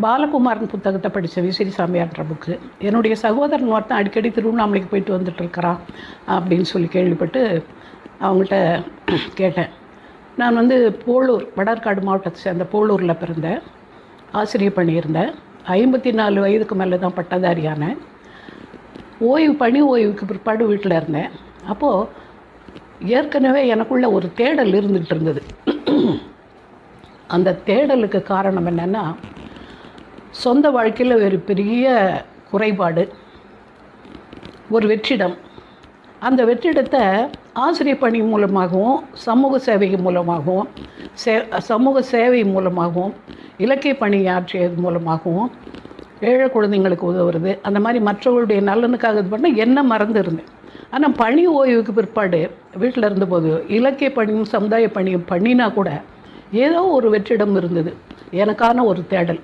பாலகுமாரன் புத்தகத்தை படித்த விசிறி சாமியார்ன்ற புக்கு. என்னுடைய சகோதரன் ஒருத்தன் அடிக்கடி திருவண்ணாமலைக்கு போயிட்டு வந்துட்டுருக்கிறான் அப்படின்னு சொல்லி கேள்விப்பட்டு அவங்கள்ட்ட கேட்டேன். நான் போளூர், வடார்காடு மாவட்டத்தை சேர்ந்த போளூரில் பிறந்தேன். ஆசிரியர் பண்ணியிருந்தேன். 54 வயதுக்கு மேலே தான் பட்டதாரியானேன். பணி ஓய்வுக்கு பிற்பாடு வீட்டில் இருந்தேன். அப்போது ஏற்கனவே எனக்குள்ள ஒரு தேடல் இருந்துகிட்டு இருந்தது. அந்த தேடலுக்கு காரணம் என்னென்னா, சொந்த வாழ்க்கையில் ஒரு பெரிய குறைபாடு, ஒரு வெற்றிடம். அந்த வெற்றிடத்தை ஆசிரியர் பணி மூலமாகவும் சமூக சேவை மூலமாகவும் சமூக சேவை மூலமாகவும் இலக்கிய பணி ஆற்றியது மூலமாகவும் ஏழை குழந்தைங்களுக்கு உதவுறது, அந்த மாதிரி மற்றவர்களுடைய நலனுக்காக இது பண்ண என்ன மறந்துருந்தேன். ஆனால் பணி ஓய்வுக்கு பிற்பாடு வீட்டில் இருந்தபோது இலக்கிய பணியும் சமுதாய பணியும் பண்ணினா கூட ஏதோ ஒரு வெற்றிடம் இருந்தது, எனக்கான ஒரு தேடல்.